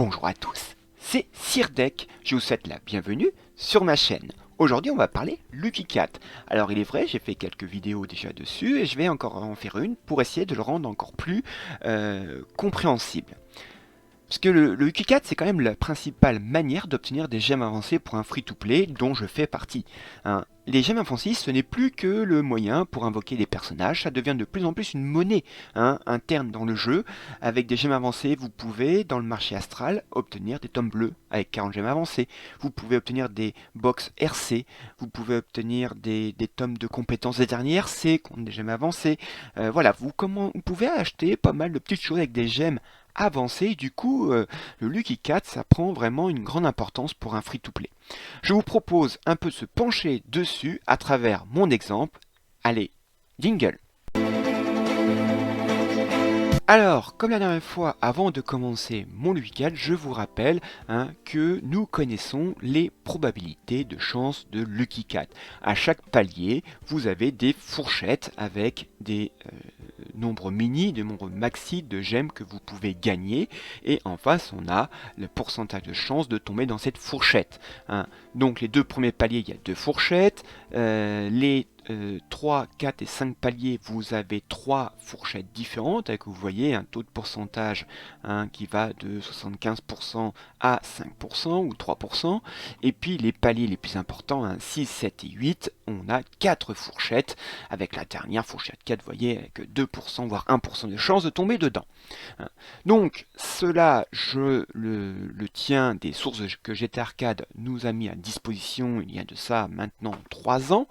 Bonjour à tous, c'est Sirdek, je vous souhaite la bienvenue sur ma chaîne. Aujourd'hui on va parler Lucky Cat. Alors il est vrai, j'ai fait quelques vidéos déjà dessus et je vais encore en faire une pour essayer de le rendre encore plus compréhensible. Parce que le Lucky Cat, c'est quand même la principale manière d'obtenir des gemmes avancées pour un free-to-play dont je fais partie. Hein. Les gemmes avancées, ce n'est plus que le moyen pour invoquer des personnages, ça devient de plus en plus une monnaie interne dans le jeu. Avec des gemmes avancées, vous pouvez, dans le marché astral, obtenir des tomes bleus avec 40 gemmes avancées. Vous pouvez obtenir des box RC, vous pouvez obtenir des tomes de compétences des derniers RC qui ont des gemmes avancées. Voilà, vous pouvez acheter pas mal de petites choses avec des gemmes avancé. Du coup, le Lucky Cat, ça prend vraiment une grande importance pour un free-to-play. Je vous propose un peu de se pencher dessus à travers mon exemple. Allez, jingle. Alors, comme la dernière fois, avant de commencer mon Lucky Cat, je vous rappelle que nous connaissons les probabilités de chance de Lucky Cat. À chaque palier, vous avez des fourchettes avec des nombres mini, des nombres maxi de gemmes que vous pouvez gagner. Et en face, on a le pourcentage de chance de tomber dans cette fourchette. Donc les deux premiers paliers, il y a deux fourchettes. Les 3, 4 et 5 paliers, vous avez 3 fourchettes différentes avec, vous voyez, un taux de pourcentage qui va de 75% à 5% ou 3%. Et puis les paliers les plus importants, 6, 7 et 8, on a 4 fourchettes avec la dernière fourchette 4, vous voyez, avec 2% voire 1% de chance de tomber dedans. Donc cela, je le tiens des sources que GT Arcade nous a mis à disposition il y a de ça maintenant 3 ans.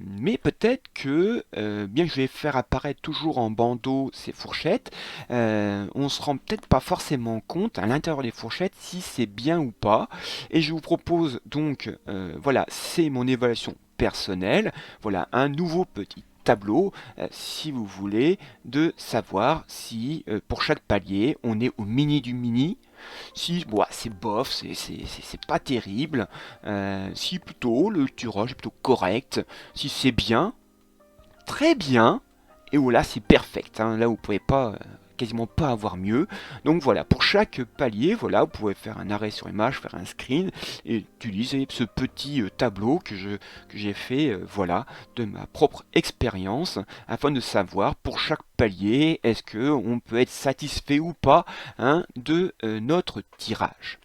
Mais peut-être que, bien que je vais faire apparaître toujours en bandeau ces fourchettes, on se rend peut-être pas forcément compte à l'intérieur des fourchettes si c'est bien ou pas. Et je vous propose donc, voilà, c'est mon évaluation personnelle. Voilà, un nouveau petit tableau, si vous voulez, de savoir si pour chaque palier on est au mini du mini. Si bon, c'est bof, c'est pas terrible. Si plutôt le tirage est plutôt correct. Si c'est bien, très bien. Et où là c'est perfect. Là vous pouvez pas quasiment pas avoir mieux. Donc voilà, pour chaque palier, voilà, vous pouvez faire un arrêt sur image, faire un screen et utiliser ce petit tableau que j'ai fait, voilà, de ma propre expérience, afin de savoir pour chaque palier est-ce que on peut être satisfait ou pas de notre tirage.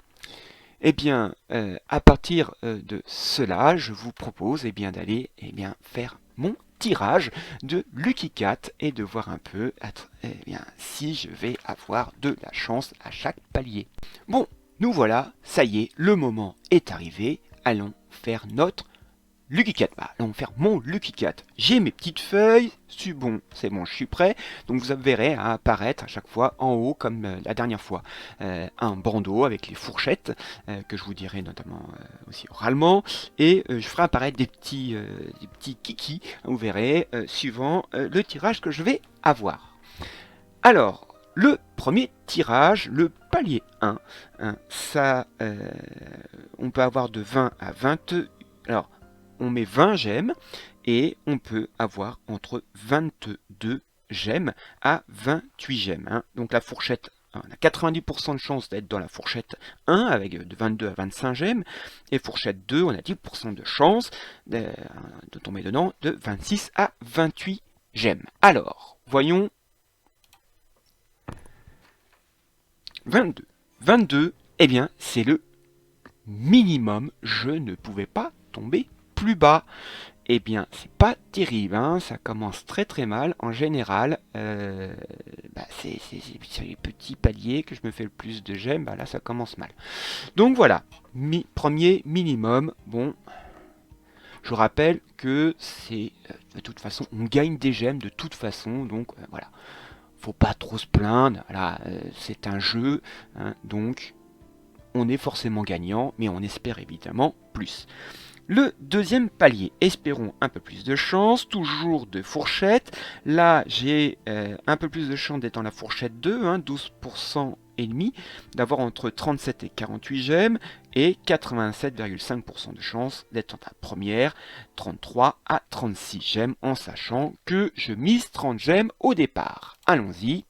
Eh bien, à partir de cela, je vous propose d'aller faire mon tirage de Lucky Cat et de voir un peu si je vais avoir de la chance à chaque palier. Bon, nous voilà, ça y est, le moment est arrivé. Allons faire notre Lucky Cat. Allons faire mon Lucky Cat. J'ai mes petites feuilles, c'est bon, je suis prêt. Donc vous verrez apparaître à chaque fois en haut, comme la dernière fois, un bandeau avec les fourchettes, que je vous dirai notamment aussi oralement. Et je ferai apparaître des petits kikis, vous verrez, suivant le tirage que je vais avoir. Alors, le premier tirage, le palier 1, ça, on peut avoir de 20 à 20. Alors, on met 20 gemmes et on peut avoir entre 22 gemmes à 28 gemmes. Donc la fourchette, on a 90% de chance d'être dans la fourchette 1 avec de 22 à 25 gemmes. Et fourchette 2, on a 10% de chance de tomber dedans de 26 à 28 gemmes. Alors, voyons. 22. 22, eh bien, c'est le minimum. Je ne pouvais pas tomber plus bas. Eh bien, c'est pas terrible, ça commence très très mal. En général, c'est sur les petits paliers que je me fais le plus de gemmes, là ça commence mal. Donc voilà, premier minimum. Bon, je rappelle que c'est de toute façon, on gagne des gemmes de toute façon, donc voilà. Faut pas trop se plaindre, voilà, c'est un jeu, donc on est forcément gagnant, mais on espère évidemment plus. Le deuxième palier, espérons un peu plus de chance, toujours de fourchette. Là, j'ai un peu plus de chance d'être dans la fourchette 2, 12% et demi, d'avoir entre 37 et 48 gemmes, et 87,5% de chance d'être dans la première, 33 à 36 gemmes, en sachant que je mise 30 gemmes au départ. Allons-y.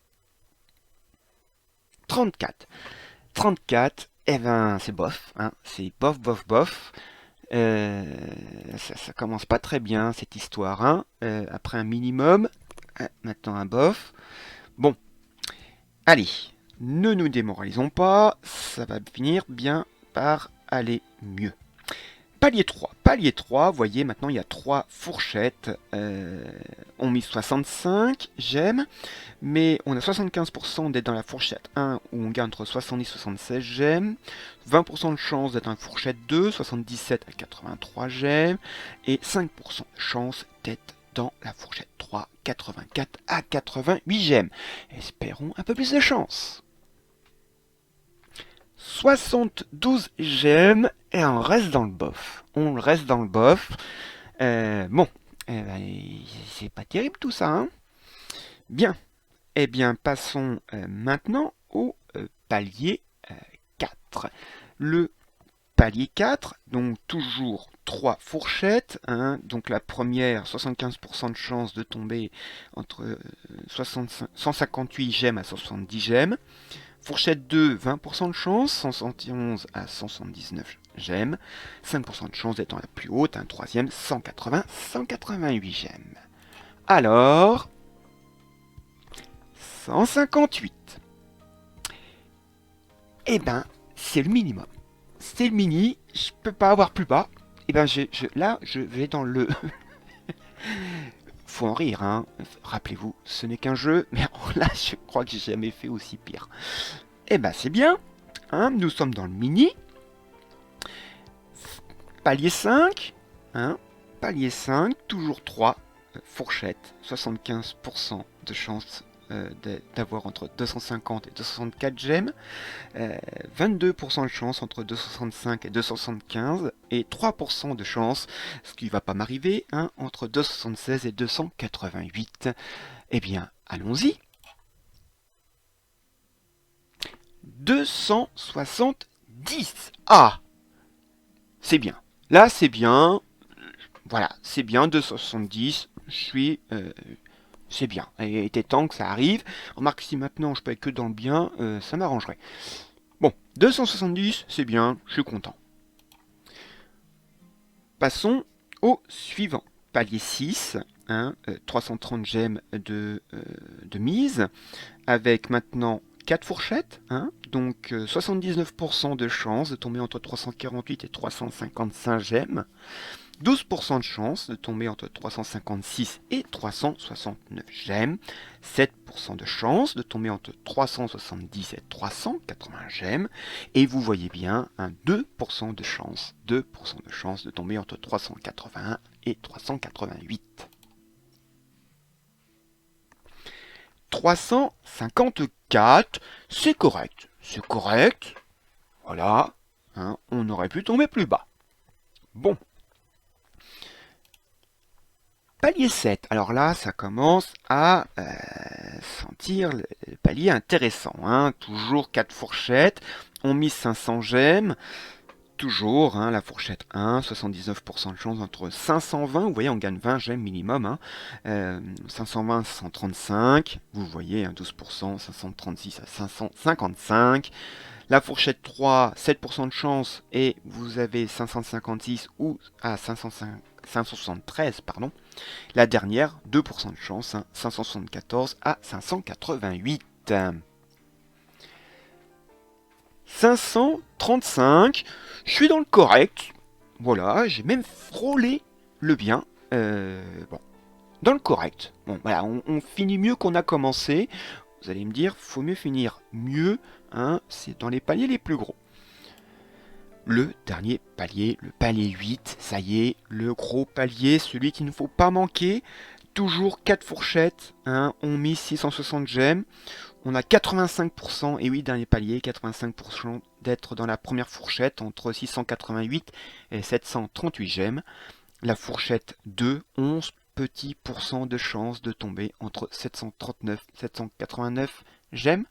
34. 34, eh ben c'est bof, hein, c'est bof, bof, bof. Ça commence pas très bien cette histoire, hein. Après un minimum, maintenant un bof. Bon, allez, ne nous démoralisons pas, ça va finir bien par aller mieux. Palier 3. Palier 3, vous voyez, maintenant il y a 3 fourchettes. On mise 65, j'aime. Mais on a 75% d'être dans la fourchette 1 où on gagne entre 70 et 76 j'aime. 20% de chance d'être dans la fourchette 2, 77 à 83 j'aime. Et 5% de chance d'être dans la fourchette 3, 84 à 88 j'aime. Espérons un peu plus de chance. 72 j'aime et on reste dans le bof. On reste dans le bof. Bon, c'est pas terrible tout ça, hein. Bien. Eh bien, passons maintenant au palier 4. Le palier 4, donc toujours 3 fourchettes. Hein, donc la première, 75% de chance de tomber entre 158 gemmes à 170 gemmes. Fourchette 2, 20% de chance, 171 à 179 gemmes. 5% de chance d'être dans la plus haute, un troisième, 180, 188 gemmes. Alors, 158. Eh ben, c'est le minimum. C'est le mini, je peux pas avoir plus bas. Eh ben, là, je vais dans le... Faut en rire, hein. Rappelez-vous, ce n'est qu'un jeu, mais là, je crois que j'ai jamais fait aussi pire. Eh ben, c'est bien. Hein, nous sommes dans le mini. Palier 5. Hein, palier 5, toujours 3 fourchettes. 75% de chance d'avoir entre 250 et 264 gemmes, 22% de chance entre 265 et 275, et 3% de chance, ce qui ne va pas m'arriver, hein, entre 276 et 288. Eh bien, allons-y. 270. Ah, c'est bien. Là, c'est bien. Voilà, c'est bien, 270. Je suis... c'est bien. Il était temps que ça arrive. Remarque, si maintenant je paye que dans le bien, ça m'arrangerait. Bon, 270, c'est bien, je suis content. Passons au suivant. Palier 6, hein, 330 gemmes de mise, avec maintenant 4 fourchettes, hein, donc 79% de chance de tomber entre 348 et 355 gemmes. 12% de chance de tomber entre 356 et 369 gemmes, 7% de chance de tomber entre 370 et 380 gemmes, et vous voyez bien un 2% de chance de tomber entre 381 et 388. 354, c'est correct, voilà, hein, on aurait pu tomber plus bas. Bon. Palier 7, alors là, ça commence à sentir le palier intéressant. Hein. Toujours 4 fourchettes, on mise 500 gemmes. Toujours, hein, la fourchette 1, 79% de chance entre 520, vous voyez, on gagne 20 gemmes minimum. Hein. 520, 535, vous voyez, hein, 12%, 536 à 555. La fourchette 3, 7% de chance, et vous avez 556 ou à 573, pardon. La dernière, 2% de chance, hein, 574 à 588. 535, je suis dans le correct. Voilà, j'ai même frôlé le bien. Bon, dans le correct. Bon, voilà, on finit mieux qu'on a commencé. Vous allez me dire, faut mieux finir mieux, hein, c'est dans les paliers les plus gros. Le dernier palier, le palier 8, ça y est, le gros palier, celui qu'il ne faut pas manquer. Toujours 4 fourchettes, hein, on mise 660 gemmes. On a 85%, et oui, dernier palier, 85% d'être dans la première fourchette entre 688 et 738 gemmes. La fourchette 2, 11 petits pourcents de chance de tomber entre 739 et 789 gemmes.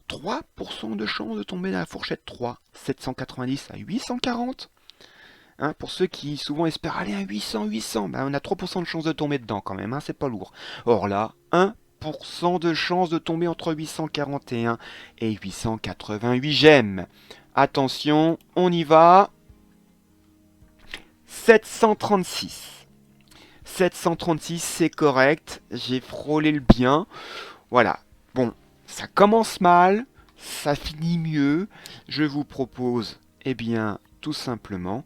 3% de chance de tomber dans la fourchette 3, 790 à 840. Hein, pour ceux qui souvent espèrent aller à 800, ben on a 3% de chance de tomber dedans quand même, hein, c'est pas lourd. Or là, 1% 30% de chance de tomber entre 841 et 888 gemmes. Attention, on y va. 736. 736, c'est correct. J'ai frôlé le bien. Voilà. Bon, ça commence mal, ça finit mieux. Je vous propose, eh bien, tout simplement,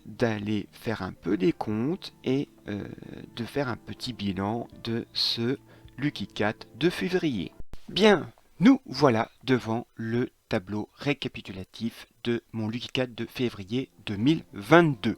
d'aller faire un peu des comptes et de faire un petit bilan de ce Lucky Cat de février. Bien, nous voilà devant le tableau récapitulatif de mon Lucky Cat de février 2022.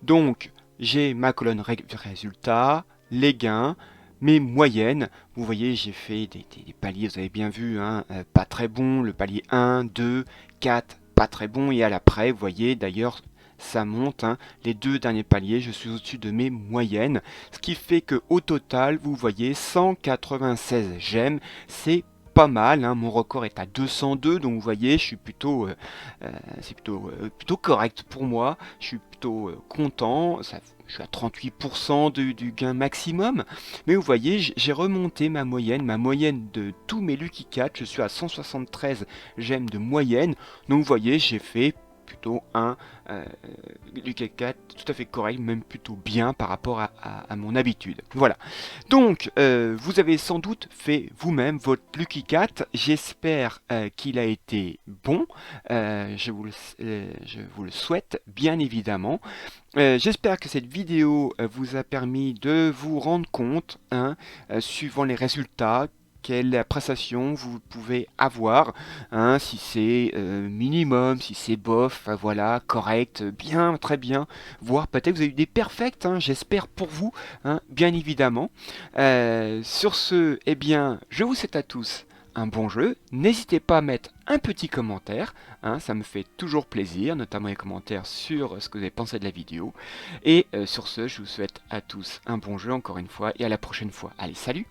Donc, j'ai ma colonne résultats, les gains, mes moyennes. Vous voyez, j'ai fait des paliers, vous avez bien vu, hein, pas très bon, le palier 1, 2, 4, pas très bon, et à l'après, vous voyez, d'ailleurs, ça monte, hein, les deux derniers paliers, je suis au-dessus de mes moyennes, ce qui fait que au total, vous voyez, 196 gemmes, c'est pas mal, hein, mon record est à 202, donc vous voyez, je suis plutôt, c'est plutôt correct pour moi, je suis plutôt content, je suis à 38% du gain maximum, mais vous voyez, j'ai remonté ma moyenne de tous mes Lucky Cat, je suis à 173 gemmes de moyenne, donc vous voyez, j'ai fait plutôt un Lucky Cat tout à fait correct, même plutôt bien par rapport à mon habitude. Voilà. Donc, vous avez sans doute fait vous-même votre Lucky Cat. J'espère qu'il a été bon. Je vous le souhaite, bien évidemment. J'espère que cette vidéo vous a permis de vous rendre compte, hein, suivant les résultats, quelle prestation vous pouvez avoir, hein, si c'est minimum, si c'est bof, voilà, correct, bien, très bien, voire peut-être vous avez eu des perfects, hein, j'espère pour vous, hein, bien évidemment. Sur ce, eh bien, je vous souhaite à tous un bon jeu. N'hésitez pas à mettre un petit commentaire, hein, ça me fait toujours plaisir, notamment les commentaires sur ce que vous avez pensé de la vidéo. Et sur ce, je vous souhaite à tous un bon jeu encore une fois et à la prochaine fois. Allez, salut!